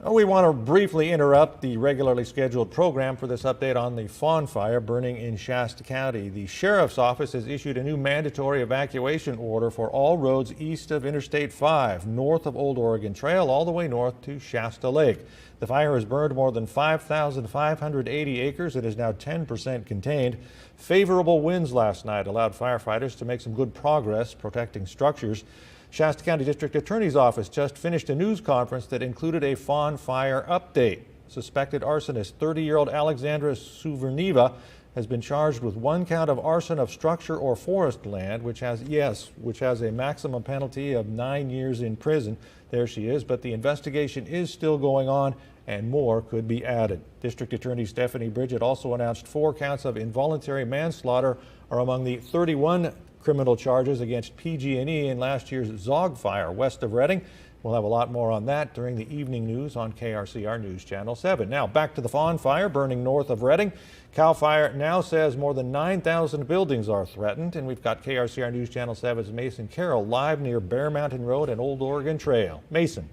We want to briefly interrupt the regularly scheduled program for this update on the Fawn Fire burning in Shasta County. The Sheriff's Office has issued a new mandatory evacuation order for all roads east of Interstate 5, north of Old Oregon Trail, all the way north to Shasta Lake. The fire has burned more than 5,580 acres. It is now 10% contained. Favorable winds last night allowed firefighters to make some good progress protecting structures. Shasta County District Attorney's Office just finished a news conference that included a Fawn Fire update. Suspected arsonist 30-year-old Alexandra Suverneva has been charged with 1 count of arson of structure or forest land, which has a maximum penalty of 9 years in prison. There she is, but the investigation is still going on and more could be added. District Attorney Stephanie Bridget also announced 4 counts of involuntary manslaughter are among the 31 criminal charges against PG&E in last year's Zog fire west of Redding. We'll have a lot more on that during the evening news on KRCR News Channel 7. Now back to the Fawn Fire burning north of Redding. CAL FIRE now says more than 9,000 buildings are threatened, and we've got KRCR News Channel 7's Mason Carroll live near Bear Mountain Road and Old Oregon Trail. Mason.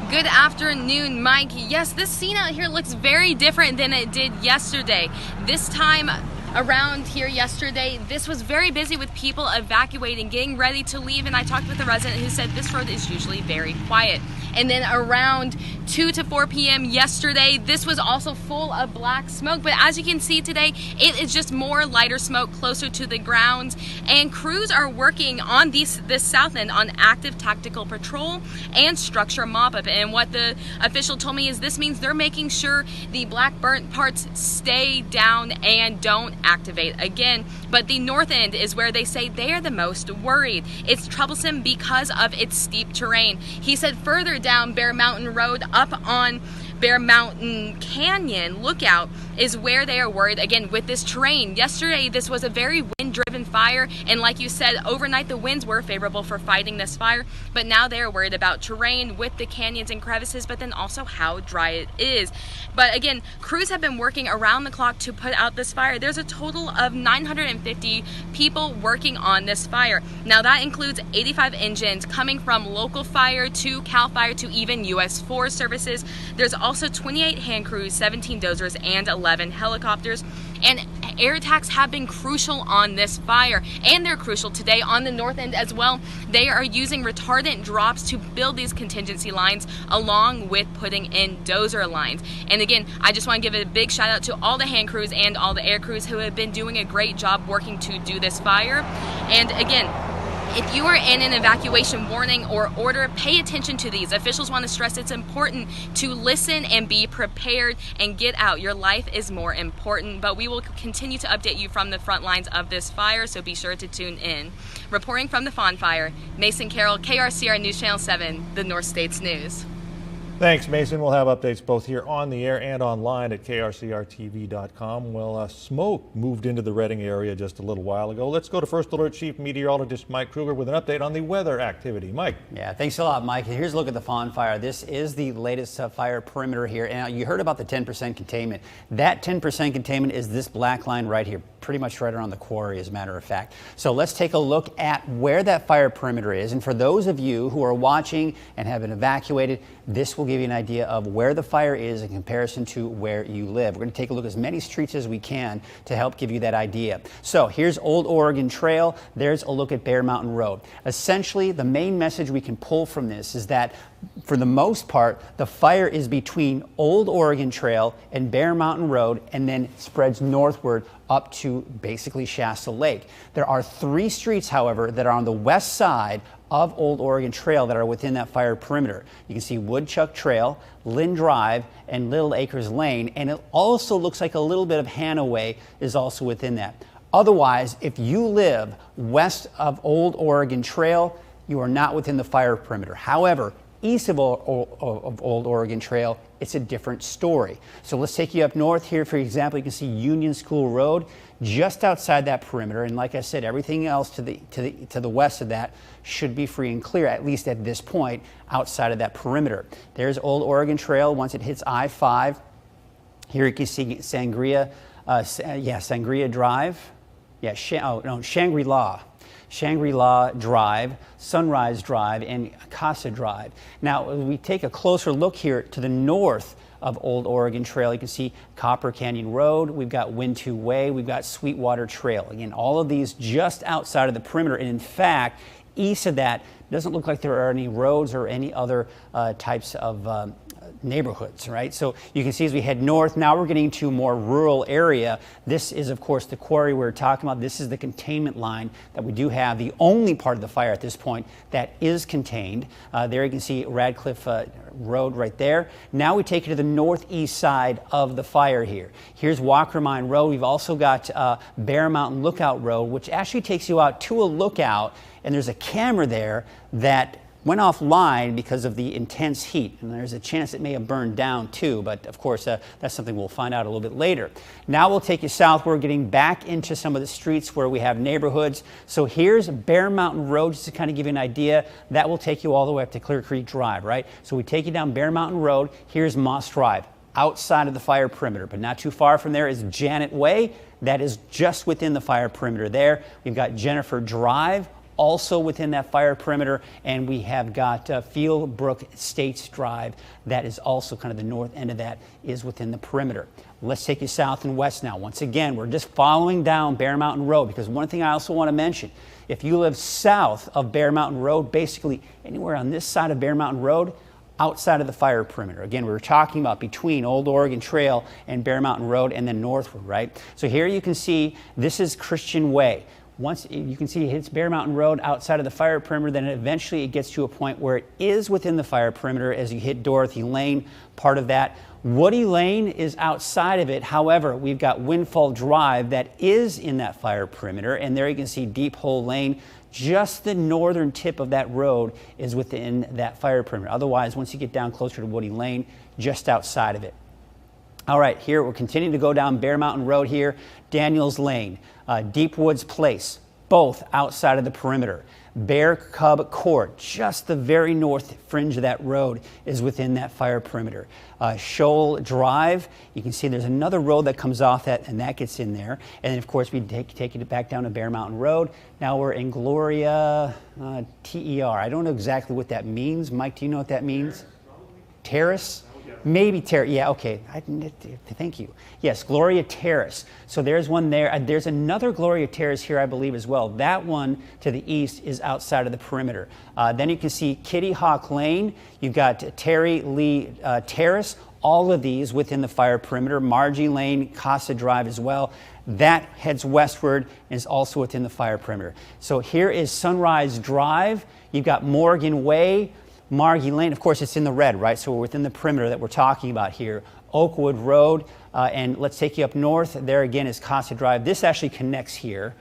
Good afternoon, Mike. Yes, this scene out here looks very different than it did yesterday. This time around here yesterday, this was very busy with people evacuating, getting ready to leave, and I talked with a resident who said this road is usually very quiet. And then around 2 to 4 p.m. yesterday, this was also full of black smoke. But as you can see today, it is just more lighter smoke closer to the ground. And crews are working on this south end on active tactical patrol and structure mop-up. And what the official told me is this means they're making sure the black burnt parts stay down and don't activate again. But the north end is where they say they are the most worried. It's troublesome because of its steep terrain. He said further down Bear Mountain Road up on Bear Mountain Canyon Lookout is where they are worried again with this terrain. Yesterday this was a very wind-driven fire, and like you said, overnight the winds were favorable for fighting this fire, but now they're worried about terrain with the canyons and crevices, but then also how dry it is. But again, crews have been working around the clock to put out this fire. There's a total of 950 people working on this fire. Now that includes 85 engines coming from local fire to CAL FIRE to even US Forest Services. There's also 28 hand crews, 17 dozers, and 11 helicopters. And air attacks have been crucial on this fire, and they're crucial today on the north end as well. They are using retardant drops to build these contingency lines along with putting in dozer lines. And again, I just want to give a big shout out to all the hand crews and all the air crews who have been doing a great job working to do this fire. And again, if you are in an evacuation warning or order, pay attention to these. Officials want to stress it's important to listen and be prepared and get out. Your life is more important, but we will continue to update you from the front lines of this fire, so be sure to tune in. Reporting from the Fawn Fire, Mason Carroll, KRCR News Channel 7, the North States News. Thanks, Mason. We'll have updates both here on the air and online at krcrtv.com. Well, smoke moved into the Redding area just a little while ago. Let's go to First Alert Chief Meteorologist Mike Kruger with an update on the weather activity. Mike. Yeah, thanks a lot, Mike. Here's a look at the Fawn Fire. This is the latest fire perimeter here. And you heard about the 10% containment. That 10% containment is this black line right here, pretty much right around the quarry, as a matter of fact. So let's take a look at where that fire perimeter is. And for those of you who are watching and have been evacuated, this will give you an idea of where the fire is in comparison to where you live. We're going to take a look at as many streets as we can to help give you that idea. So here's Old Oregon Trail. There's a look at Bear Mountain Road. Essentially, the main message we can pull from this is that for the most part, the fire is between Old Oregon Trail and Bear Mountain Road, and then spreads northward up to basically Shasta Lake. There are 3 streets, however, that are on the west side of Old Oregon Trail that are within that fire perimeter. You can see Woodchuck Trail, Lynn Drive, and Little Acres Lane, and it also looks like a little bit of Hanaway is also within that. Otherwise, if you live west of Old Oregon Trail, you are not within the fire perimeter. However, east of Old Oregon Trail, it's a different story. So let's take you up north here. For example, you can see Union School Road just outside that perimeter. And like I said, everything else to the west of that should be free and clear, at least at this point, outside of that perimeter. There's Old Oregon Trail once it hits I-5. Here you can see Sangria Drive. Yeah, Shangri-La. Shangri-La Drive, Sunrise Drive, and Casa Drive. Now, we take a closer look here to the north of Old Oregon Trail. You can see Copper Canyon Road, we've got Wintu Way, we've got Sweetwater Trail. Again, all of these just outside of the perimeter, and in fact, east of that, doesn't look like there are any roads or any other types of neighborhoods, right? So you can see as we head north, now we're getting to a more rural area. This is, of course, the quarry we're talking about. This is the containment line that we do have, the only part of the fire at this point that is contained. There you can see Radcliffe Road right there. Now we take you to the northeast side of the fire here. Here's Walker Mine Road. We've also got Bear Mountain Lookout Road, which actually takes you out to a lookout, and there's a camera there that went offline because of the intense heat, and there's a chance it may have burned down too, but of course that's something we'll find out a little bit later. Now we'll take you south. We're getting back into some of the streets where we have neighborhoods. So here's Bear Mountain Road, just to kind of give you an idea. That will take you all the way up to Clear Creek Drive, right? So we take you down Bear Mountain Road. Here's Moss Drive, outside of the fire perimeter, but not too far from there is Janet Way. That is just within the fire perimeter there. We've got Jennifer Drive, also within that fire perimeter, and we have got Fieldbrook Estates Drive. That is also kind of the north end of that is within the perimeter. Let's take you south and west now. Once again, we're just following down Bear Mountain Road, because one thing I also want to mention, if you live south of Bear Mountain Road, basically anywhere on this side of Bear Mountain Road, outside of the fire perimeter. Again, we were talking about between Old Oregon Trail and Bear Mountain Road and then northward, right? So here you can see this is Christian Way. Once you can see it hits Bear Mountain Road outside of the fire perimeter, then eventually it gets to a point where it is within the fire perimeter as you hit Dorothy Lane, part of that. Woody Lane is outside of it. However, we've got Windfall Drive that is in that fire perimeter, and there you can see Deep Hole Lane. Just the northern tip of that road is within that fire perimeter. Otherwise, once you get down closer to Woody Lane, just outside of it. All right, here we're continuing to go down Bear Mountain Road here, Daniels Lane, Deep Woods Place, both outside of the perimeter. Bear Cub Court, just the very north fringe of that road is within that fire perimeter. Shoal Drive, you can see there's another road that comes off that, and that gets in there. And then, of course, we take you back down to Bear Mountain Road. Now we're in Gloria TER. I don't know exactly what that means. Mike, do you know what that means? Terrace? Maybe Terrace. Yeah, okay. Thank you. Yes, Gloria Terrace. So there's one there. There's another Gloria Terrace here, I believe, as well. That one to the east is outside of the perimeter. Then you can see Kitty Hawk Lane. You've got Terry Lee Terrace. All of these within the fire perimeter. Margie Lane, Casa Drive as well. That heads westward and is also within the fire perimeter. So here is Sunrise Drive. You've got Morgan Way, Margie Lane, of course, it's in the red, right? So we're within the perimeter that we're talking about here. Oakwood Road, and let's take you up north. There again is Casa Drive. This actually connects here,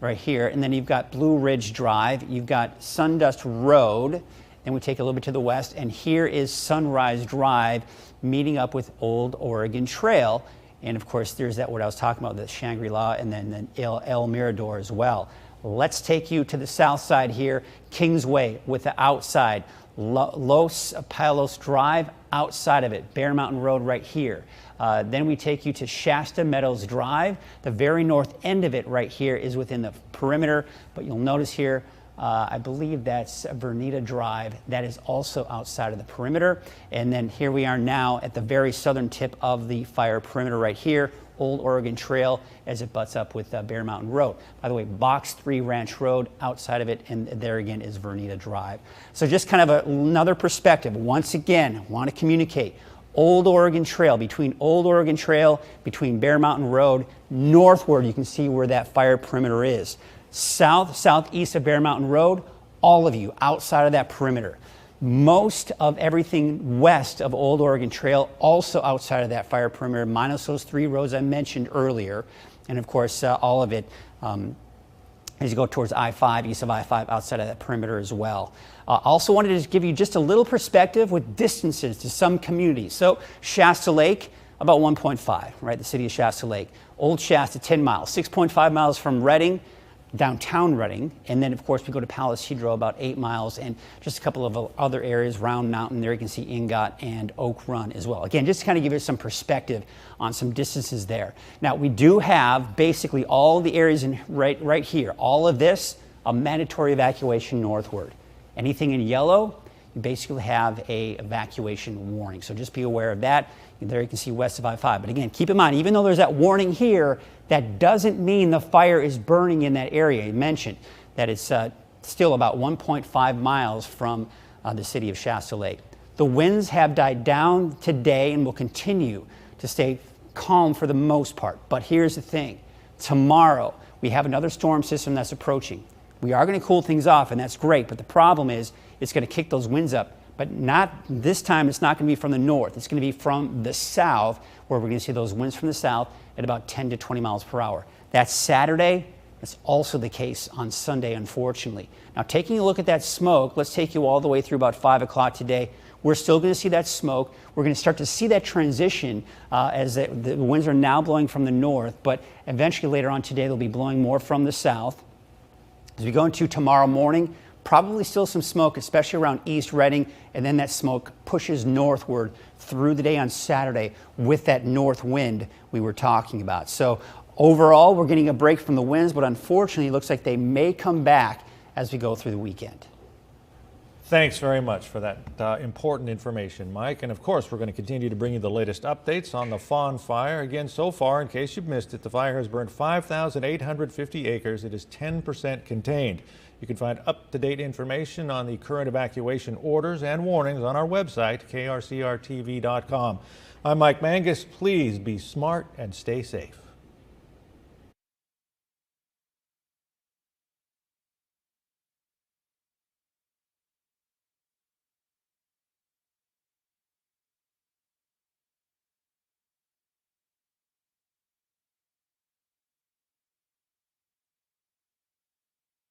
right here. And then you've got Blue Ridge Drive. You've got Sundust Road. Then we take a little bit to the west, and here is Sunrise Drive, meeting up with Old Oregon Trail. And of course, there's that what I was talking about, the Shangri-La, and then El Mirador as well. Let's take you to the south side here, Kingsway with the outside. Los Palos Drive, outside of it, Bear Mountain Road right here. Then we take you to Shasta Meadows Drive. The very north end of it right here is within the perimeter, but you'll notice here, I believe that's Vernita Drive. That is also outside of the perimeter. And then here we are now at the very southern tip of the fire perimeter right here, Old Oregon Trail, as it butts up with Bear Mountain Road. By the way, Box 3 Ranch Road, outside of it, and there again is Vernita Drive. So just kind of another perspective. Once again, want to communicate. Old Oregon Trail, between Bear Mountain Road, northward, you can see where that fire perimeter is. Southeast of Bear Mountain Road, all of you outside of that perimeter. Most of everything west of Old Oregon Trail, also outside of that fire perimeter, minus those 3 roads I mentioned earlier. And of course, all of it, as you go towards I-5, east of I-5, outside of that perimeter as well. Also wanted to give you just a little perspective with distances to some communities. So Shasta Lake, about 1.5, right? The city of Shasta Lake. Old Shasta, 10 miles, 6.5 miles from Redding, downtown Redding, and then of course we go to Palisadro, about 8 miles, and just a couple of other areas. Round Mountain, there you can see Ingot and Oak Run as well. Again, just to kind of give you some perspective on some distances there. Now we do have basically all the areas in right here. All of this a mandatory evacuation northward. Anything in yellow, you basically have a evacuation warning. So just be aware of that. And there you can see west of I-5. But again, keep in mind, even though there's that warning here, that doesn't mean the fire is burning in that area. I mentioned that it's still about 1.5 miles from the city of Shasta Lake. The winds have died down today and will continue to stay calm for the most part. But here's the thing. Tomorrow, we have another storm system that's approaching. We are going to cool things off, and that's great. But the problem is it's going to kick those winds up. But not this time, it's not going to be from the north. It's going to be from the south, where we're going to see those winds from the south at about 10 to 20 miles per hour. That's Saturday. That's also the case on Sunday, unfortunately. Now, taking a look at that smoke, let's take you all the way through about 5 o'clock today. We're still going to see that smoke. We're going to start to see that transition as the winds are now blowing from the north, but eventually later on today, they'll be blowing more from the south. As we go into tomorrow morning, probably still some smoke, especially around East Reading, and then that smoke pushes northward through the day on Saturday with that north wind we were talking about. So overall, we're getting a break from the winds, but unfortunately, it looks like they may come back as we go through the weekend. Thanks very much for that important information, Mike. And of course, we're going to continue to bring you the latest updates on the Fawn Fire. Again, so far, in case you've missed it, the fire has burned 5,850 acres. It is 10% contained. You can find up-to-date information on the current evacuation orders and warnings on our website, krcrtv.com. I'm Mike Mangus. Please be smart and stay safe.